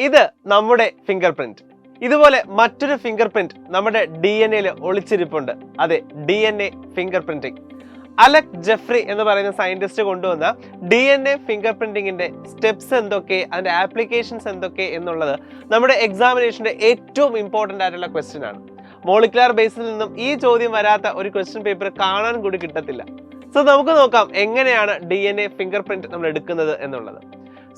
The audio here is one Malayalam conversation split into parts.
ഇത് നമ്മുടെ ഫിംഗർ പ്രിന്റ്. ഇതുപോലെ മറ്റൊരു ഫിംഗർ പ്രിന്റ് നമ്മുടെ DNA ഒളിച്ചിരിപ്പുണ്ട്. അതെ, DNA finger printing. Alec Jeffrey എന്ന് പറയുന്ന സയന്റിസ്റ്റ് കൊണ്ടുവന്ന DNA ഫിംഗർ പ്രിന്റിങ്ങിന്റെ സ്റ്റെപ്സ് എന്തൊക്കെ, അതിന്റെ ആപ്ലിക്കേഷൻസ് എന്തൊക്കെ എന്നുള്ളത് നമ്മുടെ എക്സാമിനേഷന്റെ ഏറ്റവും ഇമ്പോർട്ടന്റ് ആയിട്ടുള്ള ക്വസ്റ്റ്യൻ ആണ്. മോളിക്കുലാർ ബേസിൽ നിന്നും ഈ ചോദ്യം വരാത്ത ഒരു ക്വസ്റ്റ്യൻ പേപ്പർ കാണാൻ കൂടി കിട്ടത്തില്ല. സോ നമുക്ക് നോക്കാം എങ്ങനെയാണ് DNA ഫിംഗർ പ്രിന്റ് നമ്മൾ എടുക്കുന്നത് എന്നുള്ളത്.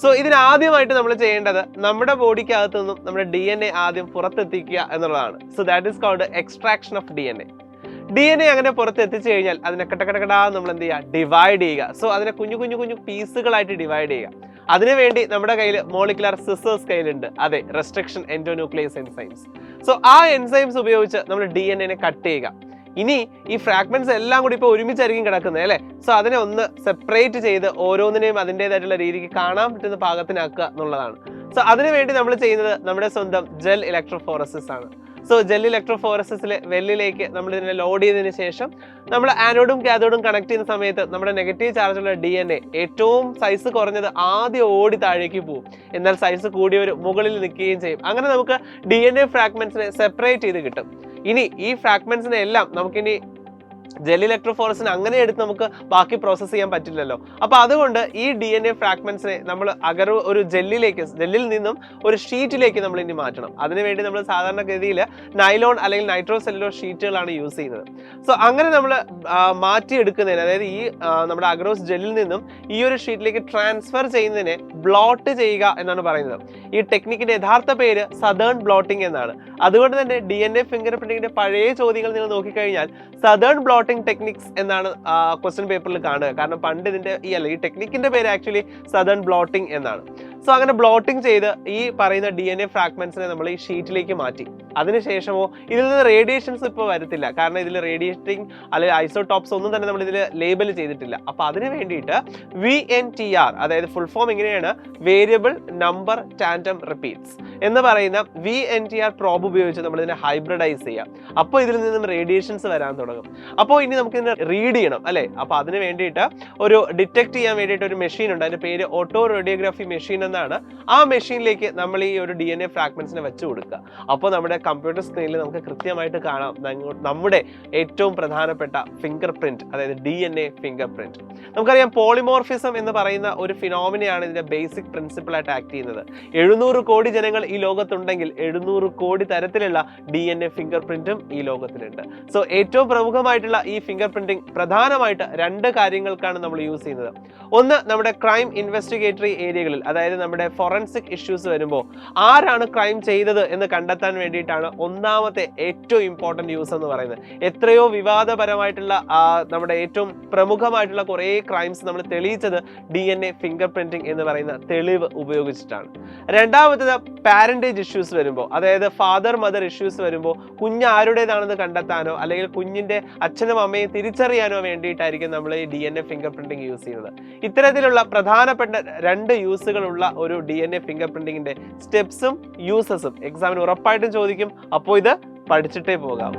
സോ ഇതിനാദ്യമായിട്ട് നമ്മൾ ചെയ്യേണ്ടത് നമ്മുടെ ബോഡിക്കകത്ത് നിന്നും നമ്മുടെ DNA ആദ്യം പുറത്തെത്തിക്കുക എന്നുള്ളതാണ്. So that is called extraction of DNA അങ്ങനെ പുറത്തെത്തിച്ചു കഴിഞ്ഞാൽ അതിനെ കടകടകടാ നമ്മൾ എന്ത് ചെയ്യുക, ഡിവൈഡ് ചെയ്യുക. സോ അതിനെ കുഞ്ഞു കുഞ്ഞു കുഞ്ഞു പീസുകളായിട്ട് ഡിവൈഡ് ചെയ്യുക. അതിനുവേണ്ടി നമ്മുടെ കയ്യിൽ മോളിക്കുലാർ സിസേഴ്സ് കയ്യിലുണ്ട്. അതെ, റെസ്ട്രിക്ഷൻ എൻഡോന്യൂക്ലിയസ് എൻസൈംസ്. സോ ആ എൻസൈംസ് ഉപയോഗിച്ച് നമ്മൾ DNA കട്ട് ചെയ്യുക. ഇനി ഈ ഫ്രാഗ്മെന്റ്സ് എല്ലാം കൂടി ഇപ്പോൾ ഒരുമിച്ചായിരിക്കും കിടക്കുന്നത് അല്ലേ. സോ അതിനെ ഒന്ന് സെപ്പറേറ്റ് ചെയ്ത് ഓരോന്നിനെയും അതിൻ്റെതായിട്ടുള്ള രീതിക്ക് കാണാൻ പറ്റുന്ന പാകത്തിനാക്കുക എന്നുള്ളതാണ്. സോ അതിനുവേണ്ടി നമ്മൾ ചെയ്യുന്നത് നമ്മുടെ സ്വന്തം ജെൽ ഇലക്ട്രോഫോറസിസ് ആണ്. സോ ജെൽ ഇലക്ട്രോഫോറസിസിലെ വെല്ലിലേക്ക് നമ്മൾ ഇതിനെ ലോഡ് ചെയ്തതിന് ശേഷം നമ്മൾ ആനോഡും കാഥോഡും കണക്ട് ചെയ്യുന്ന സമയത്ത് നമ്മുടെ നെഗറ്റീവ് ചാർജുള്ള DNA ഏറ്റവും സൈസ് കുറഞ്ഞത് ആദ്യം ഓടി താഴേക്ക് പോകും, എന്നാൽ സൈസ് കൂടിയവർ മുകളിൽ നിൽക്കുകയും ചെയ്യും. അങ്ങനെ നമുക്ക് DNA ഫ്രാഗ്മെന്റ്സിനെ സെപ്പറേറ്റ് ചെയ്ത് കിട്ടും. ഇനി ഈ ഫ്രാഗ്മെന്റ്സിനെ എല്ലാം നമുക്കിനി ജെൽ ഇലക്ട്രോഫോറസിന് അങ്ങനെ എടുത്ത് നമുക്ക് ബാക്കി പ്രോസസ്സ് ചെയ്യാൻ പറ്റില്ലല്ലോ. അപ്പൊ അതുകൊണ്ട് ഈ DNA ഫ്രാഗ്മെന്റ്സിനെ നമ്മൾ ഒരു ജെല്ലിൽ നിന്നും ഒരു ഷീറ്റിലേക്ക് നമ്മൾ ഇനി മാറ്റണം. അതിനുവേണ്ടി നമ്മൾ സാധാരണഗതിയിൽ നൈലോൺ അല്ലെങ്കിൽ നൈട്രോസെല്ലുലോസ് ഷീറ്റുകളാണ് യൂസ് ചെയ്യുന്നത്. സോ അങ്ങനെ നമ്മൾ മാറ്റിയെടുക്കുന്നതിന്, അതായത് ഈ നമ്മുടെ അഗ്രോസ് ജെല്ലിൽ നിന്നും ഈ ഒരു ഷീറ്റിലേക്ക് ട്രാൻസ്ഫർ ചെയ്യുന്നതിനെ ബ്ലോട്ട് ചെയ്യുക എന്നാണ് പറയുന്നത്. ഈ ടെക്നിക്കിന്റെ യഥാർത്ഥ പേര് സദേൺ ബ്ലോട്ടിംഗ് എന്നാണ്. അതുകൊണ്ട് തന്നെ DNA ഫിംഗർ പ്രിന്റിങ്ങിന്റെ പഴയ ചോദ്യങ്ങൾ നിങ്ങൾ നോക്കിക്കഴിഞ്ഞാൽ സദേൺ ബ്ലോട്ടിംഗ് ടെക്നിക്സ് എന്നാണ് ക്വസ്റ്റ്യൻ പേപ്പറിൽ കാണുക. കാരണം പണ്ട് ഇതിന്റെ ഈ ടെക്നിക്കിന്റെ പേര് ആക്ച്വലി സദേൺ ബ്ലോട്ടിംഗ് എന്നാണ്. സോ അങ്ങനെ ബ്ലോട്ടിംഗ് ചെയ്ത് ഈ പറയുന്ന DNA ഫ്രാഗ്മെന്റ്സിനെ നമ്മൾ ഈ ഷീറ്റിലേക്ക് മാറ്റി. അതിനുശേഷമോ ഇതിൽ നിന്ന് റേഡിയേഷൻസ് ഇപ്പോൾ വരത്തില്ല, കാരണം ഇതിൽ റേഡിയേറ്റിംഗ് അല്ലെങ്കിൽ ഐസോടോപ്സ് ഒന്നും തന്നെ നമ്മൾ ഇതിൽ ലേബൽ ചെയ്തിട്ടില്ല. അപ്പൊ അതിന് വേണ്ടിയിട്ട് VNTR, അതായത് ഫുൾ ഫോം ഇങ്ങനെയാണ്, വേരിയബിൾ നമ്പർ ടാൻഡം റിപ്പീറ്റ്സ് എന്ന് പറയുന്ന VNTR പ്രോബ് ഉപയോഗിച്ച് നമ്മൾ ഇതിനെ ഹൈബ്രിഡൈസ് ചെയ്യാം. അപ്പോൾ ഇതിൽ നിന്നും റേഡിയേഷൻസ് വരാൻ തുടങ്ങും. അപ്പോൾ ഇനി നമുക്ക് ഇതിനെ റീഡ് ചെയ്യണം അല്ലേ. അപ്പൊ അതിന് വേണ്ടിയിട്ട് ഒരു ഡിറ്റക്ട് ചെയ്യാൻ വേണ്ടിയിട്ട് ഒരു മെഷീൻ ഉണ്ട്. അതിന്റെ പേര് ഓട്ടോ റേഡിയോഗ്രാഫി മെഷീൻ എന്നാണ്. ആ മെഷീനിലേക്ക് നമ്മൾ ഈ ഒരു DNA ഫ്രാഗ്മെന്റ്സിനെ വെച്ച് കൊടുക്കുക. അപ്പോൾ നമ്മുടെ കമ്പ്യൂട്ടർ സ്ക്രീനിൽ നമുക്ക് കൃത്യമായിട്ട് കാണാം നമ്മുടെ ഏറ്റവും പ്രധാനപ്പെട്ട ഫിംഗർ പ്രിന്റ്, അതായത് DNA ഫിംഗർ പ്രിന്റ്. നമുക്കറിയാം പോളിമോർഫിസം എന്ന് പറയുന്ന ഒരു ഫിനോമിനയാണ് ഇതിന്റെ ബേസിക് പ്രിൻസിപ്പിൾ ആയിട്ട് ആക്ട് ചെയ്യുന്നത്. 700 കോടി ജനങ്ങൾ ഈ ലോകത്തുണ്ടെങ്കിൽ 700 കോടി തരത്തിലുള്ള DNA ഫിംഗർ പ്രിന്റും ഈ ലോകത്തിലുണ്ട്. സോ ഏറ്റവും പ്രമുഖമായിട്ടുള്ള ഈ ഫിംഗർ പ്രിന്റിംഗ് പ്രധാനമായിട്ട് 2 കാര്യങ്ങൾക്കാണ് നമ്മൾ യൂസ് ചെയ്യുന്നത്. ഒന്ന്, നമ്മുടെ ക്രൈം ഇൻവെസ്റ്റിഗേറ്ററി ഏരിയകളിൽ, അതായത് നമ്മുടെ ഫോറൻസിക് ഇഷ്യൂസ് വരുമ്പോൾ ആരാണ് ക്രൈം ചെയ്തത് എന്ന് കണ്ടെത്താൻ വേണ്ടിയിട്ടാണ് ഒന്നാമത്തെ ഏറ്റവും ഇമ്പോർട്ടന്റ് യൂസ് എന്ന് പറയുന്നത്. എത്രയോ വിവാദപരമായിട്ടുള്ള നമ്മുടെ ഏറ്റവും പ്രമുഖമായിട്ടുള്ള കുറേ ക്രൈംസ് നമ്മൾ തെളിയിച്ചത് DNA ഫിംഗർ പ്രിന്റിംഗ് എന്ന് പറയുന്ന തെളിവ് ഉപയോഗിച്ചിട്ടാണ്. രണ്ടാമത്തേത് പാരന്റേജ് ഇഷ്യൂസ് വരുമ്പോൾ, അതായത് ഫാദർ മദർ ഇഷ്യൂസ് വരുമ്പോൾ കുഞ്ഞ് ആരുടേതാണെന്ന് കണ്ടെത്താനോ അല്ലെങ്കിൽ കുഞ്ഞിന്റെ അച്ഛനും അമ്മയും തിരിച്ചറിയാനോ വേണ്ടിയിട്ടായിരിക്കും നമ്മൾ ഈ DNA ഫിംഗർ പ്രിന്റിംഗ് യൂസ് ചെയ്യുന്നത്. ഇത്തരത്തിലുള്ള പ്രധാനപ്പെട്ട 2 യൂസുകളുള്ള ഒരു DNA ഫിംഗർ പ്രിന്റിങ്ങിന്റെ സ്റ്റെപ്സും യൂസസും എക്സാമിന് ഉറപ്പായിട്ടും ചോദിക്കും. അപ്പോൾ ഇത് പഠിച്ചിട്ടേ പോകാം.